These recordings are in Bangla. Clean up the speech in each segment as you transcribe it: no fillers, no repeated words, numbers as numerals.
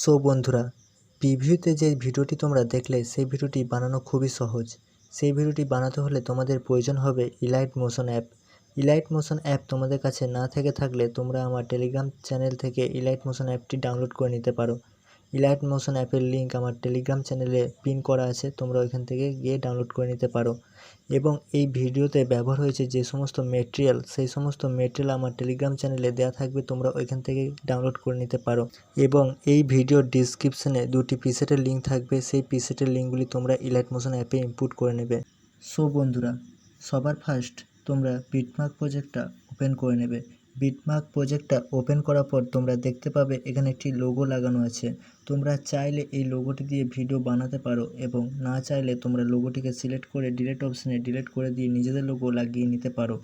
সো বন্ধুরা, প্রিভিউতে যে ভিডিওটি তোমরা দেখলে সেই ভিডিওটি বানানো খুবই সহজ। সেই ভিডিওটি বানাতে হলে তোমাদের প্রয়োজন হবে elite motion app. Elite motion app তোমাদের কাছে না থেকে থাকলে তোমরা আমার টেলিগ্রাম চ্যানেল থেকে ইলাইট মোশন অ্যাপটি ডাউনলোড করে নিতে পারো। ইলাইট মোশন অ্যাপের লিঙ্ক আমার টেলিগ্রাম চ্যানেলে পিন করা আছে, তোমরা ওইখান থেকে গিয়ে ডাউনলোড করে নিতে পারো। এবং এই ভিডিওতে ব্যবহার হয়েছে যে সমস্ত মেটেরিয়াল, সেই সমস্ত মেটেরিয়াল আমার টেলিগ্রাম চ্যানেলে দেওয়া থাকবে, তোমরা ওইখান থেকে ডাউনলোড করে নিতে পারো। এবং এই ভিডিওর ডিসক্রিপশনে দুটি প্রিসেটের লিঙ্ক থাকবে, সেই প্রিসেটের লিঙ্কগুলি তোমরা ইলাইট মোশন অ্যাপে ইনপুট করে নেবে। সো বন্ধুরা, সবার ফার্স্ট তোমরা বিটমার্ক প্রজেক্টটা ওপেন করে নেবে। বিটমার্ক প্রজেক্টটা ওপেন করার পর তোমরা দেখতে পাবে এখানে একটি লোগো লাগানো আছে। তোমরা চাইলে এই লোগোটি দিয়ে ভিডিও বানাতে পারো, এবং না চাইলে তোমরা লোগোটিকে সিলেক্ট করে ডিলিট অপশানে ডিলিট করে দিয়ে নিজেদের লোগো লাগিয়ে নিতে পারো।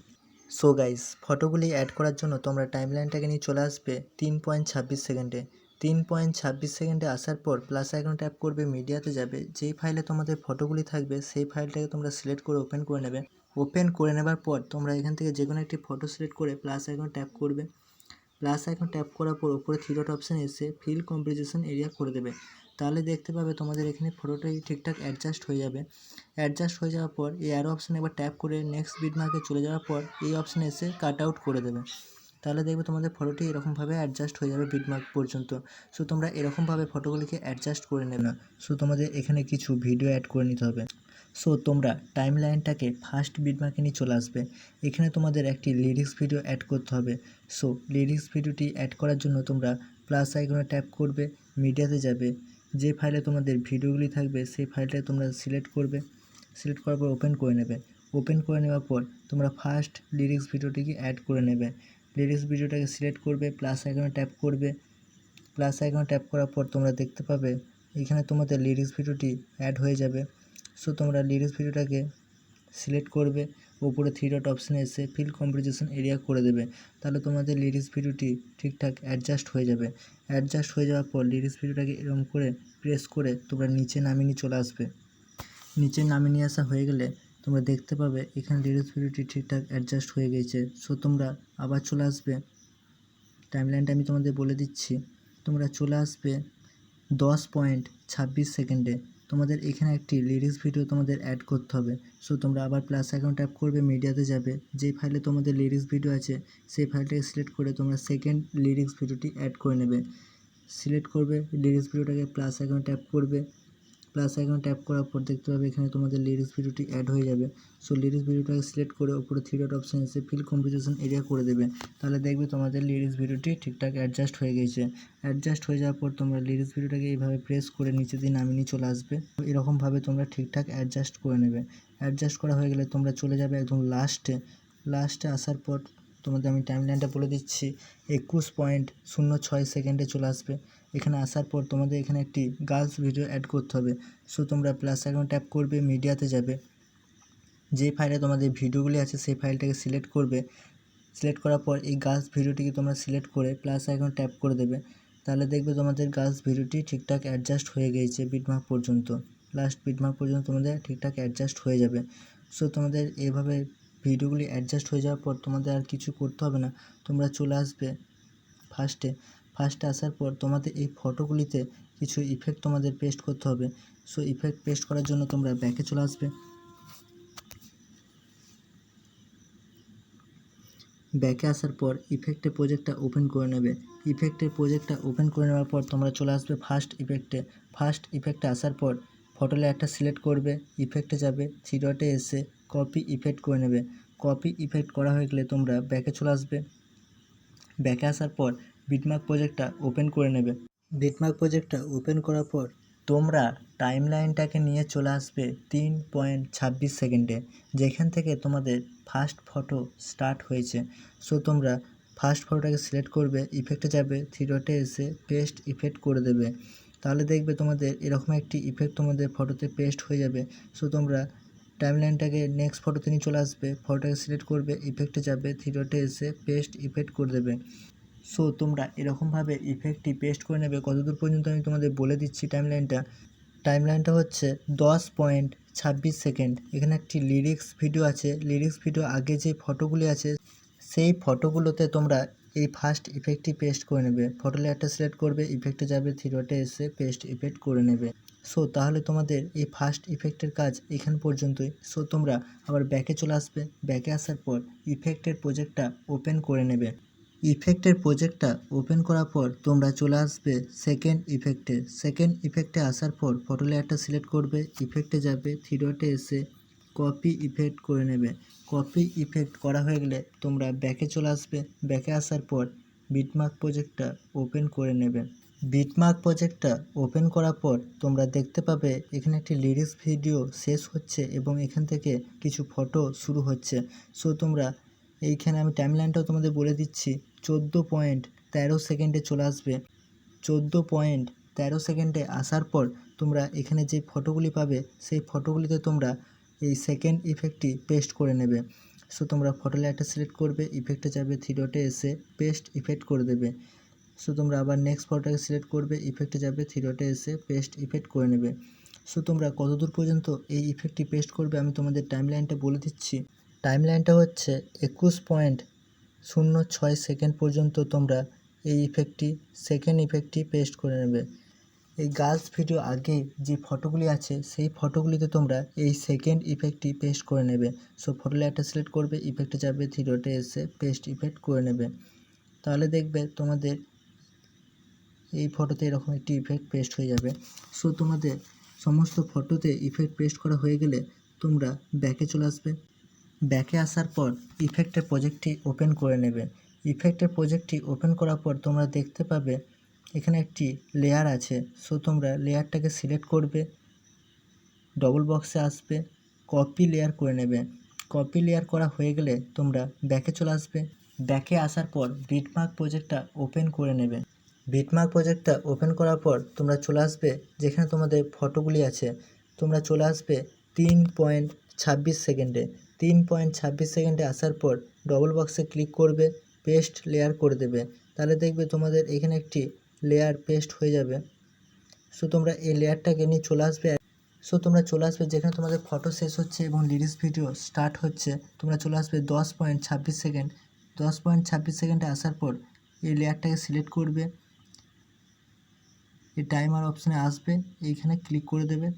সো গাইস, ফটোগুলি অ্যাড করার জন্য তোমরা টাইমলাইনটাকে নিয়ে চলে আসবে 3.26 সেকেন্ডে। 3.26 সেকেন্ডে আসার পর প্লাস আইকন ট্যাপ করবে, মিডিয়াতে যাবে। যেই ফাইলে তোমাদের ফটোগুলি থাকবে সেই ফাইলটাকে তোমরা সিলেক্ট করে ওপেন করে নেবে। ওপেন করে নেবার পর তোমরা এখান থেকে যে কোনো একটি ফটো সিলেক্ট করে প্লাস আইকন ট্যাপ করবে। প্লাস আইকন ট্যাপ করার পর উপরে থ্রি ডট অপশানে এসে ফিল কম্পোজিশন এরিয়া করে দেবে। তাহলে দেখতে পাবে তোমাদের এখানে ফটোটাই ঠিকঠাক অ্যাডজাস্ট হয়ে যাবে। অ্যাডজাস্ট হয়ে যাওয়ার পর এই অ্যারো অপশানে একবার ট্যাপ করে নেক্সট বিটমার্কে চলে যাওয়ার পর এই অপশানে এসে কাট আউট করে দেবে। তাহলে দেখবে তোমাদের ফটোটি এরকমভাবে অ্যাডজাস্ট হয়ে যাবে বিটমার্ক পর্যন্ত। সো তোমরা এরকমভাবে ফটোগুলিকে অ্যাডজাস্ট করে নেবে না। সো তোমাদের এখানে কিছু ভিডিও অ্যাড করে নিতে হবে। সো তোমরা টাইম লাইনটাকে ফার্স্ট বিটমার্কে নিয়ে চলে আসবে। এখানে তোমাদের একটি লিরিক্স ভিডিও অ্যাড করতে হবে। সো লিরিক্স ভিডিওটি অ্যাড করার জন্য তোমরা প্লাস আইকনে ট্যাপ করবে, মিডিয়াতে যাবে। যে ফাইলে তোমাদের ভিডিওগুলি থাকবে সেই ফাইলটাকে তোমরা সিলেক্ট করবে। সিলেক্ট করার পর ওপেন করে নেবে। ওপেন করে নেওয়ার পর তোমরা ফার্স্ট লিরিক্স ভিডিওটিকে অ্যাড করে নেবে। লিরিক্স ভিডিওটাকে সিলেক্ট করবে, প্লাস আইকনে ট্যাপ করবে। প্লাস আইকনে ট্যাপ করার পর তোমরা দেখতে পাবে এখানে তোমাদের লিরিক্স ভিডিওটি অ্যাড হয়ে যাবে। সো তোমরা লিরিক্স ভিডিওটাকে সিলেক্ট করবে, উপরে থ্রি ডট অপশানে এসে ফিল কম্পোজিশন এরিয়া করে দেবে। তাহলে তোমাদের লিরিক্স ভিডিওটি ঠিকঠাক অ্যাডজাস্ট হয়ে যাবে। অ্যাডজাস্ট হয়ে যাওয়ার পর লিরিক্স ভিডিওটাকে এরকম করে প্রেস করে তোমরা নিচে নামিয়ে নিয়ে চলে আসবে। নিচে নামিয়ে নিয়ে আসা হয়ে গেলে তোমরা দেখতে পাবে এখানে লিরিক্স ভিডিওটি ঠিকঠাক অ্যাডজাস্ট হয়ে গেছে। সো তোমরা আবার চলে আসবে, টাইমলাইনটা আমি তোমাদের বলে দিচ্ছি। তোমরা চলে আসবে 10.26 সেকেন্ডে। তোমাদের এখানে একটি লিরিক্স ভিডিও তোমাদের অ্যাড করতে হবে। সো তোমরা আবার প্লাস আইকন ট্যাপ করবে, মিডিয়াতে যাবে। যেই ফাইলে তোমাদের লিরিক্স ভিডিও আছে সেই ফাইলটাকে সিলেক্ট করে তোমরা সেকেন্ড লিরিক্স ভিডিওটি অ্যাড করে নেবে। সিলেক্ট করবে লিরিক্স ভিডিওটাকে, প্লাস আইকন ট্যাপ করবে। প্লাস আইকন ট্যাপ করার পর দেখতে পাবে এখানে তোমাদের লিরিক্স ভিডিওটি অ্যাড হয়ে যাবে। সো লিরিক্স ভিডিওটাকে সিলেক্ট করে উপরে থ্রি ডট অপশান এসে ফিল কম্পোজিশন এরিয়া করে দেবে। তাহলে দেখবে তোমাদের লিরিক্স ভিডিওটি ঠিকঠাক অ্যাডজাস্ট হয়ে গেছে। অ্যাডজাস্ট হয়ে যাওয়ার পর তোমরা লিরিক্স ভিডিওটাকে এইভাবে প্রেস করে নিচে দিয়ে নামিয়ে নিয়ে চলে আসবে। এরকমভাবে তোমরা ঠিকঠাক অ্যাডজাস্ট করে নেবে। অ্যাডজাস্ট করা হয়ে গেলে তোমরা চলে যাবে একদম লাস্টে আসার পর তোমাদের আমি টাইমলাইনটা বলে দিচ্ছি। 21.06 সেকেন্ডে চলে আসবে। এখানে আসার পর তোমাদের এখানে একটি গার্লস ভিডিও অ্যাড করতে হবে। সো তোমরা প্লাস আইকন ট্যাপ করবে, মিডিয়াতে যাবে। যে ফাইলে তোমাদের ভিডিওগুলি আছে সেই ফাইলটাকে সিলেক্ট করবে। সিলেক্ট করার পর এই গার্লস ভিডিওটিকে তোমরা সিলেক্ট করে প্লাস আইকন ট্যাপ করে দেবে। তাহলে দেখবে তোমাদের গার্লস ভিডিওটি ঠিকঠাক অ্যাডজাস্ট হয়ে গিয়েছে বিটমার্ক পর্যন্ত। লাস্ট বিটমার্ক পর্যন্ত তোমাদের ঠিকঠাক অ্যাডজাস্ট হয়ে যাবে। সো তোমাদের এইভাবে ভিডিওগুলি অ্যাডজাস্ট হয়ে যাওয়ার পর তোমাদের আর কিছু করতে হবে না। তোমরা চলে আসবে ফার্স্টে আসার পর তোমাদের এই ফটোগুলিতে কিছু ইফেক্ট তোমাদের পেস্ট করতে হবে। সো ইফেক্ট পেস্ট করার জন্য তোমরা ব্যাকে চলে আসবে। ব্যাকে আসার পর ইফেক্টের প্রজেক্টটা ওপেন করে নেবে। ইফেক্টের প্রজেক্টটা ওপেন করে নেওয়ার পর তোমরা চলে আসবে ফার্স্ট ইফেক্টে আসার পর ফটো লেয়ারটা সিলেক্ট করবে, ইফেক্টে যাবে, থ্রি ডটে এসে কপি ইফেক্ট করে নেবে। কপি ইফেক্ট করা হয়ে গেলে তোমরা ব্যাকে চলে আসবে। ব্যাকে আসার পর বিটমার্ক প্রজেক্টটা ওপেন করে নেবে। বিটমার্ক প্রজেক্টটা ওপেন করার পর তোমরা টাইমলাইনটাকে নিয়ে চলে আসবে 3.26 সেকেন্ডে, যেখান থেকে তোমাদের ফার্স্ট ফটো স্টার্ট হয়েছে। সো তোমরা ফার্স্ট ফটোটাকে সিলেক্ট করবে, ইফেক্টে যাবে, থ্রি ডটে এসে পেস্ট ইফেক্ট করে দেবে। তাহলে দেখবে তোমাদের এরকম একটি ইফেক্ট তোমাদের ফটোতে পেস্ট হয়ে যাবে। সো তোমরা টাইমলাইনটাকে নেক্সট ফটোতে নিয়ে চলে আসবে, ফটোটাকে সিলেক্ট করবে, ইফেক্টে যাবে, থ্রি ডটে এসে পেস্ট ইফেক্ট করে দেবে। সো তোমরা এরকমভাবে ইফেক্টটি পেস্ট করে নেবে। কতদূর পর্যন্ত আমি তোমাদের বলে দিচ্ছি টাইমলাইনটা হচ্ছে 10.26 সেকেন্ড। এখানে একটি লিরিক্স ভিডিও আছে। লিরিক্স ভিডিও আগে যে ফটোগুলি আছে সেই ফটোগুলোতে তোমরা এই ফার্স্ট ইফেক্টটি পেস্ট করে নেবে। ফটো লেয়ারটা সিলেক্ট করবে, ইফেক্টে যাবে, থ্রি ডটে এসে পেস্ট ইফেক্ট করে নেবে। সো তাহলে তোমাদের এই ফার্স্ট ইফেক্টের কাজ এখান পর্যন্তই। সো তোমরা আবার ব্যাকে চলে আসবে, ব্যাকে আসার পর ইফেক্টের প্রজেক্টটা ওপেন করে নেবে। ইফেক্টের প্রজেক্টটা ওপেন করার পর তোমরা চলে আসবে সেকেন্ড ইফেক্টে আসার পর ফটো লেয়ারটা সিলেক্ট করবে, ইফেক্টে যাবে, থ্রি ডটে এসে কপি ইফেক্ট করে নেবে। কপি ইফেক্ট করা হয়ে গেলে তোমরা ব্যাকে চলে আসবে, ব্যাকে আসার পর বিটমার্ক প্রজেক্টটা ওপেন করে নেবে। বিটমার্ক প্রজেক্টটা ওপেন করার পর তোমরা দেখতে পাবে এখানে একটি লিরিক্স ভিডিও শেষ হচ্ছে এবং এখান থেকে কিছু ফটো শুরু হচ্ছে। সো তোমরা এইখানে আমি টাইমলাইনটাও তোমাদের বলে দিচ্ছি, 14.13 সেকেন্ডে চলে আসবে। 14.13 সেকেন্ডে আসার পর তোমরা এখানে যে ফটোগুলি পাবে সেই ফটোগুলিতে তোমরা এই সেকেন্ড ইফেক্টটি পেস্ট করে নেবে। সো তোমরা ফটো লেয়ারটা সিলেক্ট করবে, ইফেক্টে যাবে, থ্রি ডটে এসে পেস্ট ইফেক্ট করে দেবে। সো তোমরা আবার নেক্সট ফটোটাকে সিলেক্ট করবে, ইফেক্টে যাবে, থ্রি ডটে এসে পেস্ট ইফেক্ট করে নেবে। সো তোমরা কতদূর পর্যন্ত এই ইফেক্টটি পেস্ট করবে আমি তোমাদের টাইমলাইনটা বলে দিচ্ছি। টাইমলাইনটা হচ্ছে 21.06 সেকেন্ড পর্যন্ত তোমরা এই সেকেন্ড ইফেক্টটি পেস্ট করে নেবে। এই গার্লস ভিডিও আগে যে ফটোগুলি আছে সেই ফটোগুলিতে তোমরা এই সেকেন্ড ইফেক্টটি পেস্ট করে নেবে। সো ফটো লেয়ারটা সিলেক্ট করবে, ইফেক্টে যাবে, থ্রি ডটে এসে পেস্ট ইফেক্ট করে নেবে। তাহলে দেখবে তোমাদের এই ফটোতে এরকম একটি ইফেক্ট পেস্ট হয়ে যাবে। সো তোমাদের সমস্ত ফটোতে ইফেক্ট পেস্ট করা হয়ে গেলে তোমরা ব্যাকে চলে আসবে, ব্যাকে আসার পর ইফেক্টের প্রজেক্টটি ওপেন করে নেবে। ইফেক্টের প্রজেক্টটি ওপেন করার পর তোমরা দেখতে পাবে এখানে একটি লেয়ার আছে। সো তোমরা লেয়ারটাকে সিলেক্ট করবে, ডবল বক্সে আসবে, কপি লেয়ার করে নেবে। কপি লেয়ার করা হয়ে গেলে তোমরা ব্যাকে চলে আসবে, ব্যাকে আসার পর বিটমার্ক প্রজেক্টটা ওপেন করে নেবে। বিটমার্ক প্রজেক্টটা ওপেন করার পর তোমরা চলে আসবে যেখানে তোমাদের ফটোগুলি আছে, তোমরা চলে আসবে 3.26 সেকেন্ডে। 3.26 সেকেন্ডে আসার পর ডবল বক্সে ক্লিক করবে, পেস্ট লেয়ার করে দেবে। তাহলে দেখবে তোমাদের এখানে একটি লেয়ার পেস্ট হয়ে যাবে। সো তোমরা এই লেয়ারটাকে নিয়ে চলে আসবে। সো তোমরা চলে আসবে যেখানে তোমাদের ফটো শেষ হচ্ছে এবং লিরিক্স ভিডিও স্টার্ট হচ্ছে, তোমরা চলে আসবে 10.26 সেকেন্ড। 10.26 সেকেন্ডে আসার পর এই লেয়ারটাকে সিলেক্ট করবে, এই টাইমার অপশানে আসবে, এইখানে ক্লিক করে দেবে।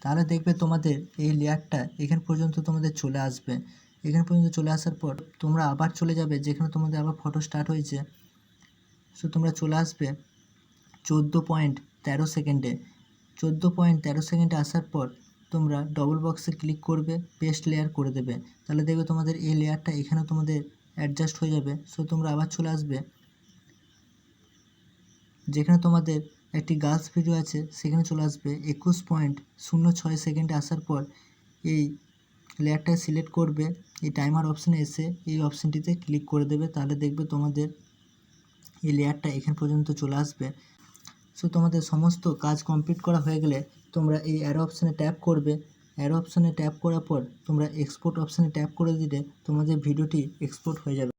তাহলে দেখবে তোমাদের এই লেয়ারটা এখান পর্যন্ত তোমাদের চলে আসবে। এখান পর্যন্ত চলে আসার পর তোমরা আবার চলে যাবে যেখানে তোমাদের আবার ফটো স্টার্ট হয়েছে। সো তোমরা চলে আসবে 14.13 সেকেন্ডে। 14.13 সেকেন্ডে আসার পর তোমরা ডবল বক্সে ক্লিক করবে, পেস্ট লেয়ার করে দেবে। তাহলে দেখবে তোমাদের এই লেয়ারটা এখানে তোমাদের অ্যাডজাস্ট হয়ে যাবে। সো তোমরা আবার চলে আসবে যেখানে তোমাদের একটি গার্লস ভিডিও আছে সেখানে চলে আসবে। 21.06 সেকেন্ডে আসার পর এই লেয়ারটা সিলেক্ট করবে, এই টাইমার অপশানে এসে এই অপশানটিতে ক্লিক করে দেবে। তাহলে দেখবে তোমাদের এই লেয়ারটা এখান পর্যন্ত চলে আসবে। সো তোমাদের সমস্ত কাজ কমপ্লিট করা হয়ে গেলে তোমরা এই অ্যারো অপশানে ট্যাপ করবে। অ্যারো অপশানে ট্যাপ করার পর তোমরা এক্সপোর্ট অপশানে ট্যাপ করে দিলে তোমাদের ভিডিওটি এক্সপোর্ট হয়ে যাবে।